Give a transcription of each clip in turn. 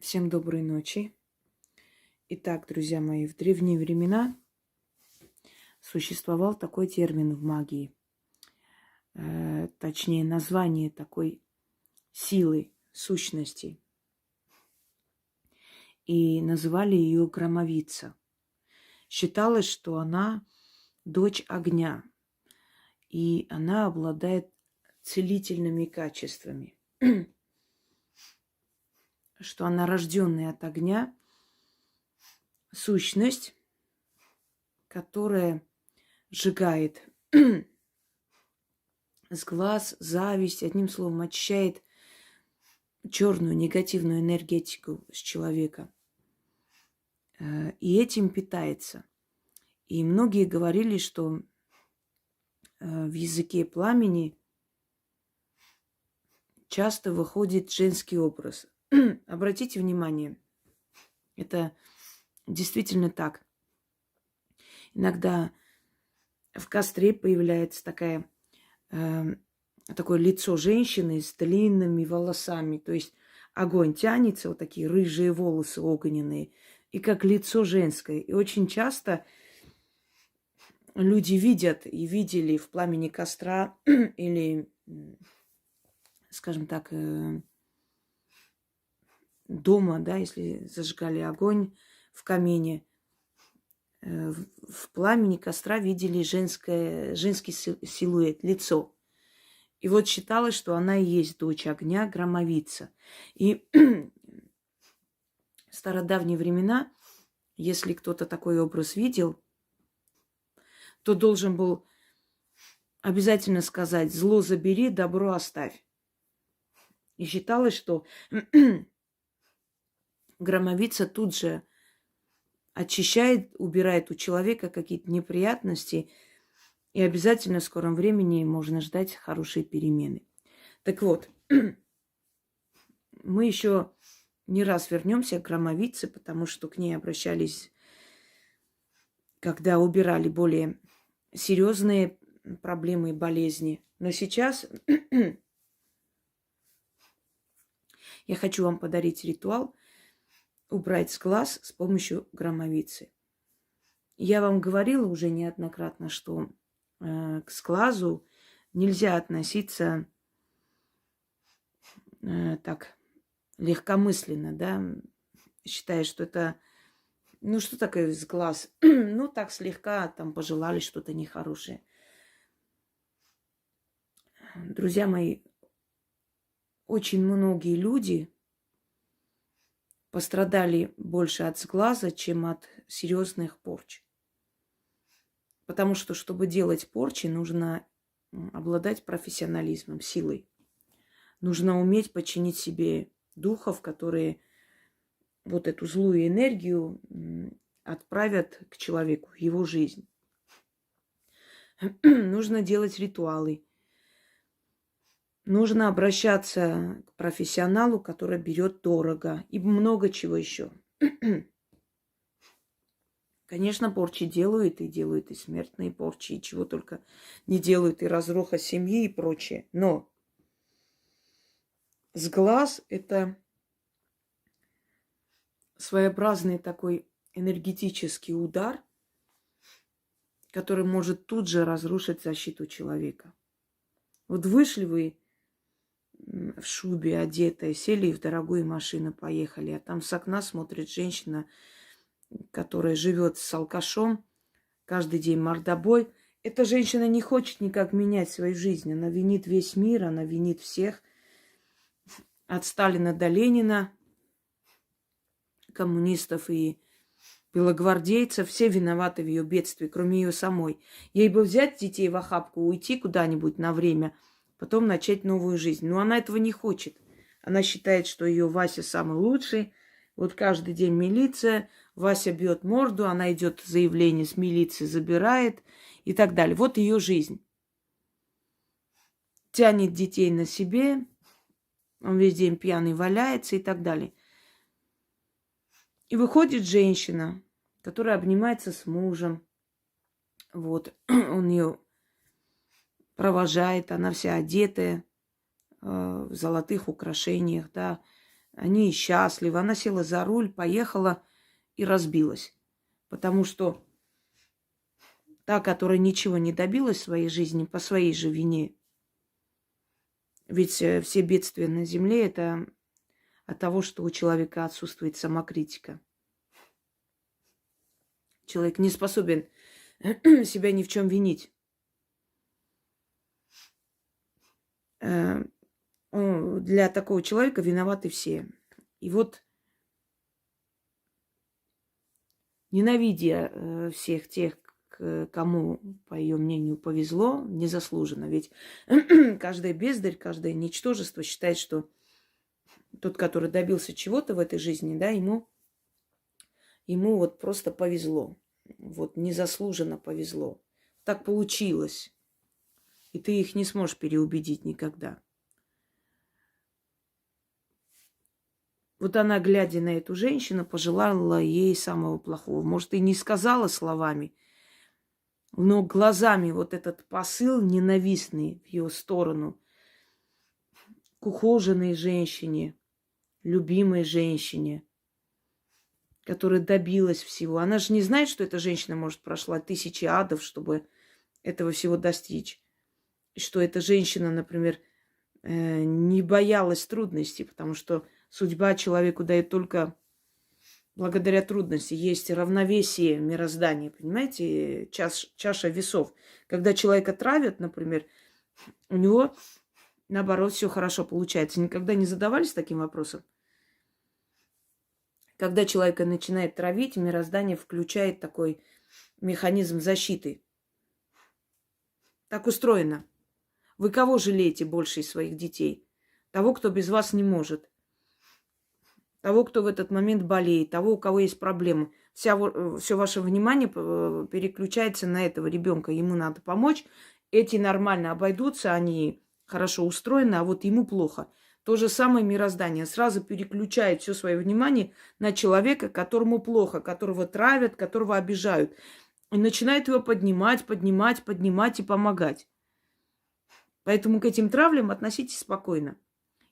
Всем доброй ночи. Итак, друзья мои, в древние времена существовал такой термин в магии, точнее название такой силы, сущности. И называли ее громовица. Считалось, что она дочь огня, и она обладает целительными качествами, что она рожденная от огня, сущность, которая сжигает с глаз зависть, одним словом, очищает черную негативную энергетику с человека. И этим питается. И многие говорили, что в языке пламени часто выходит женский образ. Обратите внимание, это действительно так. Иногда в костре появляется такое лицо женщины с длинными волосами. То есть огонь тянется, вот такие рыжие волосы огненные, и как лицо женское. И очень часто люди видят и видели в пламени костра или, скажем так, дома, да, если зажигали огонь в камине, в пламени костра видели женский силуэт, лицо. И вот считалось, что она и есть дочь огня, громовица. И в стародавние времена, если кто-то такой образ видел, то должен был обязательно сказать: «Зло забери, добро оставь». И считалось, что громовица тут же очищает, убирает у человека какие-то неприятности, и обязательно в скором времени можно ждать хорошие перемены. Так вот, мы еще не раз вернемся к громовице, потому что к ней обращались, когда убирали более серьезные проблемы и болезни. Но сейчас я хочу вам подарить ритуал убрать с глаз с помощью громовицы. Я вам говорила уже неоднократно, что к сглазу нельзя относиться так легкомысленно, да, считая, что это, ну что такое сглаз? Ну так слегка там пожелали что-то нехорошее. Друзья мои, очень многие люди пострадали больше от сглаза, чем от серьезных порч. Потому что, чтобы делать порчи, нужно обладать профессионализмом, силой. Нужно уметь подчинить себе духов, которые вот эту злую энергию отправят к человеку, в его жизнь. Нужно делать ритуалы. Нужно обращаться к профессионалу, который берет дорого, и много чего еще. Конечно, порчи делают, и смертные порчи, и чего только не делают, и разруха семьи, и прочее. Но сглаз – это своеобразный такой энергетический удар, который может тут же разрушить защиту человека. Вот вышли вы в шубе одетая, сели в дорогую машину, поехали, а там с окна смотрит женщина, которая живет с алкашом, каждый день мордобой. Эта женщина не хочет никак менять свою жизнь. Она винит весь мир, она винит всех. От Сталина до Ленина, коммунистов и белогвардейцев. Все виноваты в ее бедствии, кроме ее самой. Ей бы взять детей в охапку, уйти куда-нибудь на время, потом начать новую жизнь. Но она этого не хочет. Она считает, что ее Вася самый лучший. Вот каждый день милиция, Вася бьет морду, она идет заявление с милиции, забирает и так далее. Вот ее жизнь. Тянет детей на себе, он весь день пьяный валяется и так далее. И выходит женщина, которая обнимается с мужем. Вот, он ее провожает, она вся одетая в золотых украшениях, да, Они счастливы. Она села за руль, поехала и разбилась. Потому что та, которая ничего не добилась в своей жизни по своей же вине, ведь все бедствия на земле – это от того, что у человека отсутствует самокритика. Человек не способен себя ни в чем винить. Для такого человека виноваты все. И вот, ненавидя всех тех, кому, по ее мнению, повезло, незаслуженно. Ведь каждый бездарь, каждое ничтожество считает, что тот, который добился чего-то в этой жизни, да, ему вот просто повезло. Вот незаслуженно повезло. Так получилось. И ты их не сможешь переубедить никогда. Вот она, глядя на эту женщину, пожелала ей самого плохого. Может, и не сказала словами, но глазами вот этот посыл ненавистный в ее сторону к ухоженной женщине, любимой женщине, которая добилась всего. Она же не знает, что эта женщина, может, прошла тысячи адов, чтобы этого всего достичь. И что эта женщина, например, не боялась трудностей, потому что судьба человеку дает только благодаря трудности. Есть равновесие мироздания, понимаете, чаша весов. Когда человека травят, например, у него, наоборот, все хорошо получается. Никогда не задавались таким вопросом? Когда человека начинает травить, мироздание включает такой механизм защиты. Так устроено. Вы кого жалеете больше из своих детей? Того, кто без вас не может. Того, кто в этот момент болеет. Того, у кого есть проблемы. Все ваше внимание переключается на этого ребенка. Ему надо помочь. Эти нормально обойдутся, они хорошо устроены, а вот ему плохо. То же самое мироздание. Сразу переключает все свое внимание на человека, которому плохо, которого травят, которого обижают. И начинает его поднимать и помогать. Поэтому к этим травлям относитесь спокойно.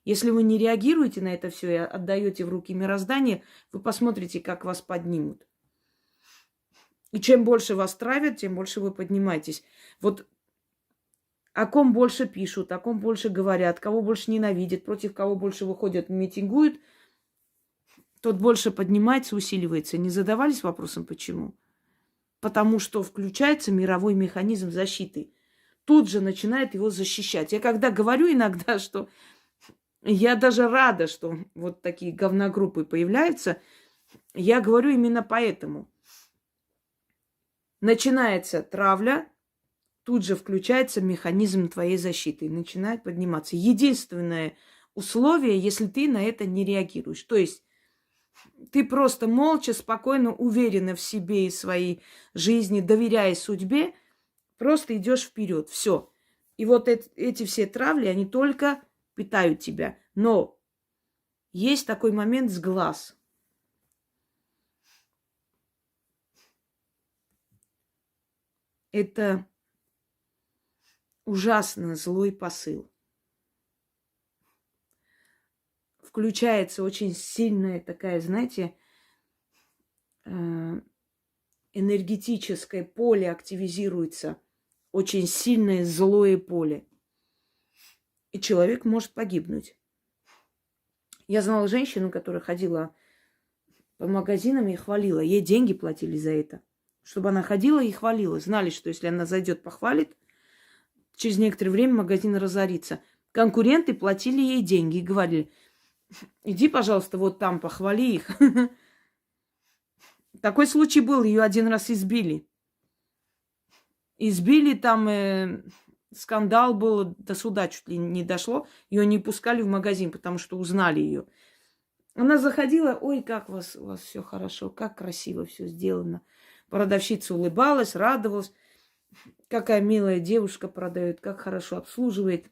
Если вы не реагируете на это все и отдаете в руки мироздания, вы посмотрите, как вас поднимут. И чем больше вас травят, тем больше вы поднимаетесь. Вот о ком больше пишут, о ком больше говорят, кого больше ненавидят, против кого больше выходят, митингуют, тот больше поднимается, усиливается. Не задавались вопросом, почему? Потому что включается мировой механизм защиты. Тут же начинает его защищать. Я когда говорю иногда, что я даже рада, что вот такие говногруппы появляются, я говорю именно поэтому. Начинается травля, тут же включается механизм твоей защиты и начинает подниматься. Единственное условие, если ты на это не реагируешь. То есть ты просто молча, спокойно, уверенно в себе и своей жизни, доверяя судьбе, просто идешь вперед. Все. И вот эти все травли, они только питают тебя. Но есть такой момент с глаз. Это ужасно злой посыл. Включается очень сильная такая, знаете, энергетическое поле активизируется. Очень сильное злое поле. И человек может погибнуть. Я знала женщину, которая ходила по магазинам и хвалила. Ей деньги платили за это. Чтобы она ходила и хвалила. Знали, что если она зайдет, похвалит, через некоторое время магазин разорится. Конкуренты платили ей деньги и говорили: иди, пожалуйста, вот там, похвали их. Такой случай был, ее один раз избили. Избили, там скандал был, до суда чуть ли не дошло. Ее не пускали в магазин, потому что узнали ее. Она заходила: ой, как у вас все хорошо, как красиво все сделано. Продавщица улыбалась, радовалась. Какая милая девушка продает, как хорошо обслуживает.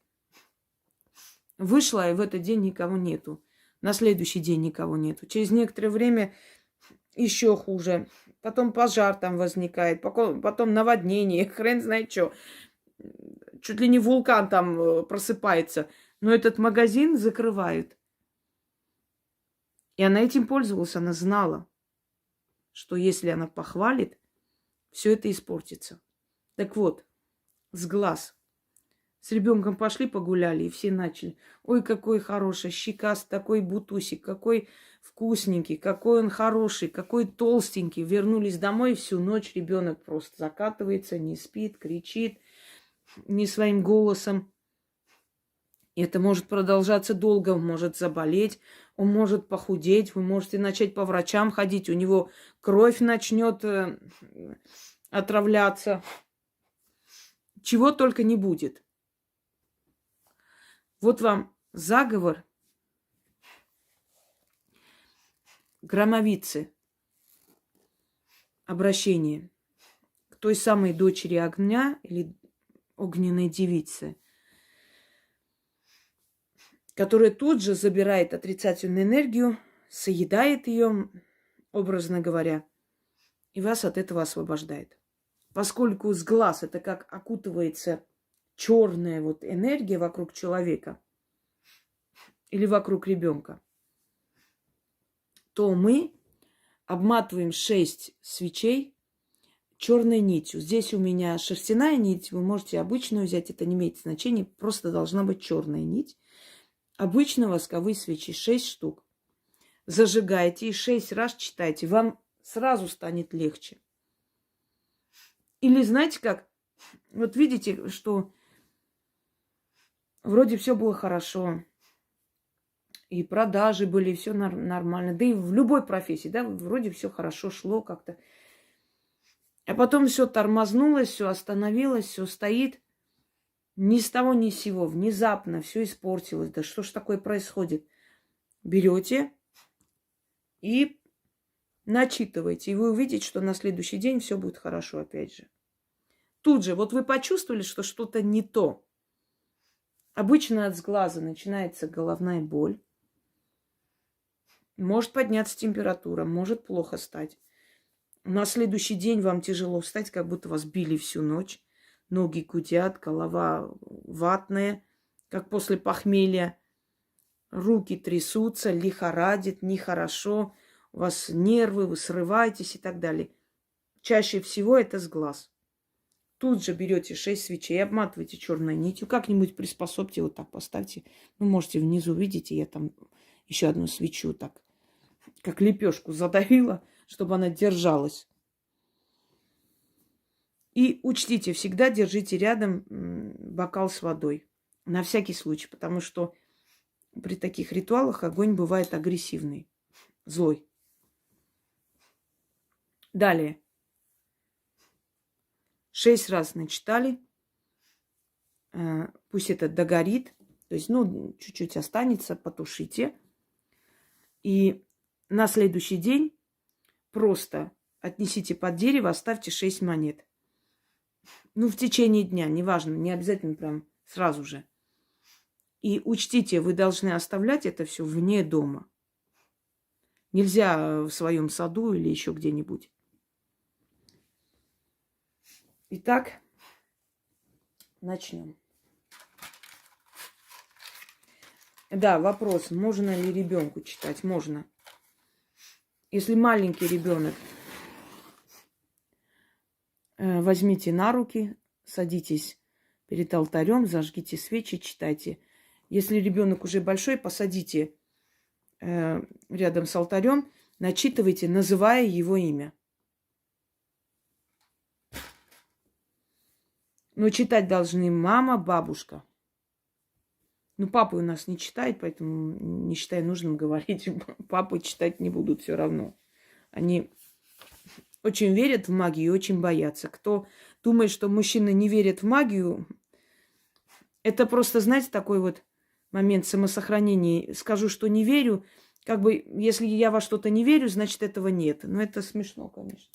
Вышла, и в этот день никого нету. На следующий день никого нету. Через некоторое время еще хуже. Потом пожар там возникает, потом наводнение, хрен знает что. Чуть ли не вулкан там просыпается. Но этот магазин закрывают. И она этим пользовалась, она знала, что если она похвалит, все это испортится. Так вот, с глаз. С ребенком пошли погуляли, и все начали. Ой, какой хороший, щекаст, такой бутусик, какой вкусненький, какой он хороший, какой толстенький. Вернулись домой, и всю ночь ребенок просто закатывается, не спит, кричит не своим голосом. И это может продолжаться долго, он может заболеть, он может похудеть, вы можете начать по врачам ходить, у него кровь начнет отравляться. Чего только не будет. Вот вам заговор громовицы. Обращение к той самой дочери огня или огненной девицы, которая тут же забирает отрицательную энергию, соедает ее, образно говоря, и вас от этого освобождает. Поскольку с глаз это как окутывается черная вот энергия вокруг человека или вокруг ребенка, то мы обматываем 6 свечей черной нитью. Здесь у меня шерстяная нить, вы можете обычную взять, это не имеет значения, просто должна быть черная нить. Обычно восковые свечи 6 штук. Зажигайте и 6 раз читайте, вам сразу станет легче. Или знаете как? Вот видите, что вроде все было хорошо, и продажи были, все нормально, да и в любой профессии, да, вроде все хорошо шло как-то. А потом все тормознулось, все остановилось, все стоит. Ни с того, ни с сего. Внезапно все испортилось. Да что ж такое происходит? Берете и начитываете. И вы увидите, что на следующий день все будет хорошо опять же. Тут же, вот вы почувствовали, что что-то не то. Обычно от сглаза начинается головная боль. Может подняться температура, может плохо стать. На следующий день вам тяжело встать, как будто вас били всю ночь. Ноги гудят, голова ватная, как после похмелья. Руки трясутся, лихорадит, нехорошо. У вас нервы, вы срываетесь и так далее. Чаще всего это с глаз. Тут же берете 6 свечей, обматываете черной нитью. Как-нибудь приспособьте, вот так поставьте. Вы можете внизу, видите, я там еще одну свечу так, как лепешку задавила, чтобы она держалась. И учтите, всегда держите рядом бокал с водой. На всякий случай, потому что при таких ритуалах огонь бывает агрессивный, злой. Далее. 6 раз начитали. Пусть это догорит. То есть, чуть-чуть останется, потушите. И на следующий день просто отнесите под дерево, оставьте 6 монет. В течение дня, неважно, не обязательно прям сразу же. И учтите, вы должны оставлять это все вне дома. Нельзя в своем саду или еще где-нибудь. Итак, начнем. Да, вопрос, можно ли ребенку читать? Можно. Если маленький ребенок, возьмите на руки, садитесь перед алтарем, зажгите свечи, читайте. Если ребенок уже большой, посадите рядом с алтарем, начитывайте, называя его имя. Но читать должны мама, бабушка. Папа у нас не читает, поэтому не считаю нужным говорить. Папы читать не будут все равно. Они очень верят в магию и очень боятся. Кто думает, что мужчины не верят в магию, это просто, знаете, такой вот момент самосохранения. Скажу, что не верю. Если я во что-то не верю, значит, этого нет. Но это смешно, конечно.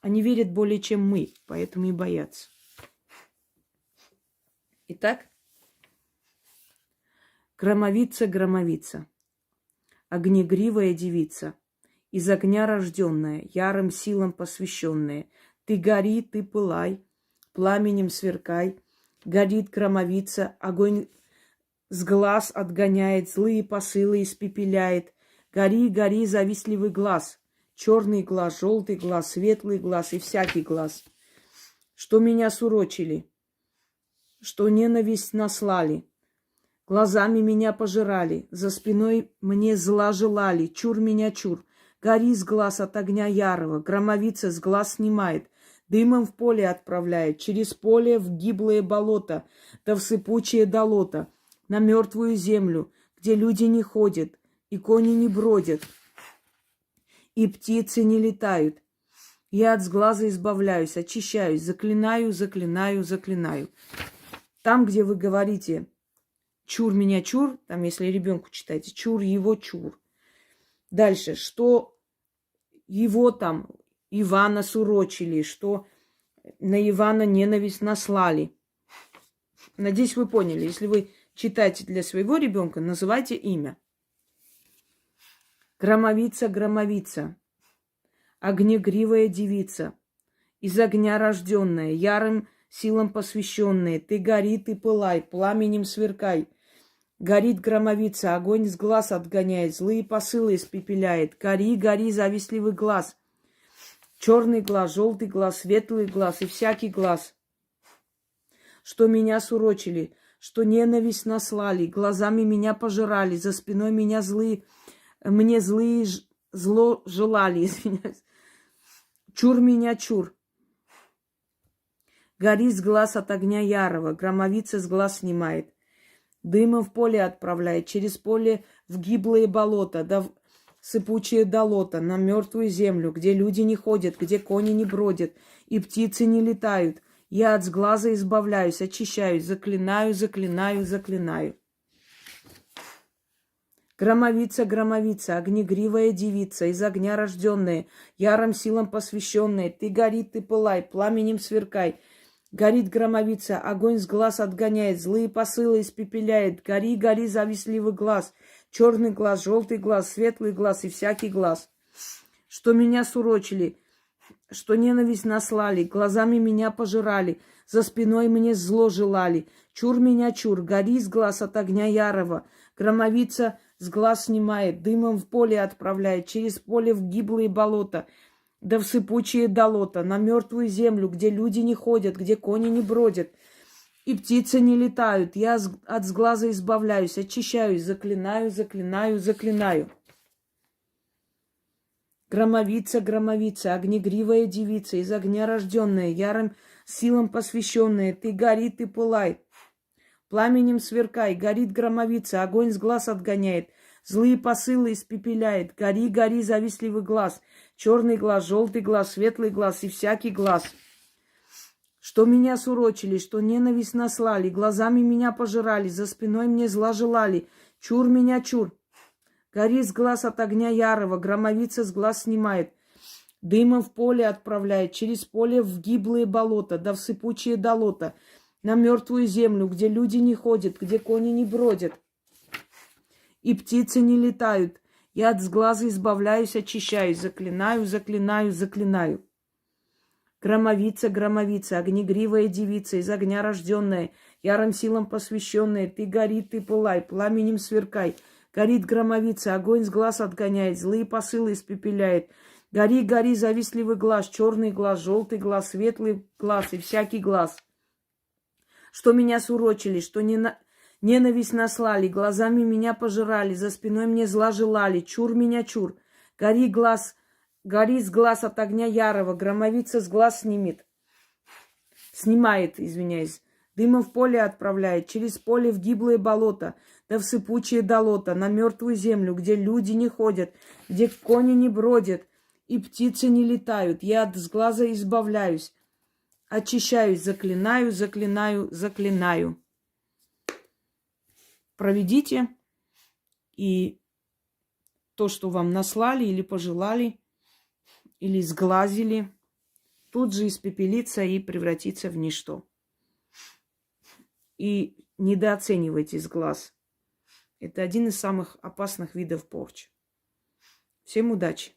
Они верят более, чем мы, поэтому и боятся. Итак, громовица, громовица, огнегривая девица, из огня рожденная, ярым силам посвященная. Ты гори, ты пылай, пламенем сверкай. Горит громовица, огонь с глаз отгоняет, злые посылы испепеляет. Гори, гори, завистливый глаз. Черный глаз, желтый глаз, светлый глаз и всякий глаз. Что меня сурочили, что ненависть наслали. Глазами меня пожирали, за спиной мне зла желали. Чур меня, чур. Гори с глаз от огня ярого, громовица с глаз снимает. Дымом в поле отправляет, через поле в гиблое болото, да в сыпучее долото, на мертвую землю, где люди не ходят, и кони не бродят, и птицы не летают. Я от сглаза избавляюсь, очищаюсь, заклинаю, заклинаю, заклинаю. Там, где вы говорите «чур меня, чур», там, если ребенку читаете, «чур его, чур». Дальше, что его там, Ивана сурочили, что на Ивана ненависть наслали. Надеюсь, вы поняли. Если вы читаете для своего ребенка, называйте имя. Громовица, громовица, огнегривая девица, из огня рожденная, ярым силам посвященная. Ты гори, ты пылай, пламенем сверкай. Горит громовица, огонь с глаз отгоняет, злые посылы испепеляет. Гори, гори, завистливый глаз. Черный глаз, желтый глаз, светлый глаз и всякий глаз. Что меня сурочили, что ненависть наслали, глазами меня пожирали, за спиной меня мне зло желали, извиняюсь. Чур меня, чур. Гори с глаз от огня ярого, громовица с глаз снимает. Дымом в поле отправляет, через поле в гиблые болота, да в сыпучее долото, на мертвую землю, где люди не ходят, где кони не бродят, и птицы не летают. Я от сглаза избавляюсь, очищаюсь, заклинаю, заклинаю, заклинаю. Громовица, громовица, огнегривая девица, из огня рожденная, ярым силам посвященная. Ты гори, ты пылай, пламенем сверкай. Горит громовица, огонь с глаз отгоняет, злые посылы испепеляет. Гори, гори, завистливый глаз, черный глаз, желтый глаз, светлый глаз и всякий глаз. Что меня сурочили, что ненависть наслали, глазами меня пожирали, за спиной мне зло желали. Чур меня, чур, гори с глаз от огня ярого. Громовица с глаз снимает, дымом в поле отправляет, через поле в гиблые болота, да в сыпучие долота, на мертвую землю, где люди не ходят, где кони не бродят, и птицы не летают. Я от сглаза избавляюсь, очищаюсь, заклинаю, заклинаю, заклинаю. Громовица, громовица, огнегривая девица, из огня рожденная, ярым силам посвященная. Ты гори, ты пылай, пламенем сверкай. Горит громовица, огонь с глаз отгоняет, злые посылы испепеляет. Гори, гори, завистливый глаз, черный глаз, желтый глаз, светлый глаз и всякий глаз. Что меня сурочили, что ненависть наслали, глазами меня пожирали, за спиной мне зла желали. Чур меня, чур. Гори с глаз от огня ярого, громовица с глаз снимает. Дымом в поле отправляет, через поле в гиблые болота, да в сыпучие долота, на мертвую землю, где люди не ходят, где кони не бродят, и птицы не летают. Я от сглаза избавляюсь, очищаюсь, заклинаю, заклинаю, заклинаю. Громовица, громовица, огнегривая девица, из огня рожденная, ярым силам посвященная. Ты гори, ты пылай, пламенем сверкай. Горит громовица, огонь с глаз отгоняет, злые посылы испепеляет. Гори, гори, завистливый глаз, черный глаз, желтый глаз, светлый глаз и всякий глаз. Что меня сурочили, что ненависть наслали, глазами меня пожирали, за спиной мне зла желали. Чур меня, чур. Гори с глаз от огня ярого, громовица с глаз снимает, извиняюсь. Дымом в поле отправляет, через поле в гиблое болото, да в сыпучее долото, на мертвую землю, где люди не ходят, где кони не бродят, и птицы не летают. Я от сглаза избавляюсь, очищаюсь, заклинаю, заклинаю, заклинаю. Проведите, и то, что вам наслали или пожелали, или сглазили, тут же испепелится и превратится в ничто. И недооценивайте сглаз. Это один из самых опасных видов порчи. Всем удачи!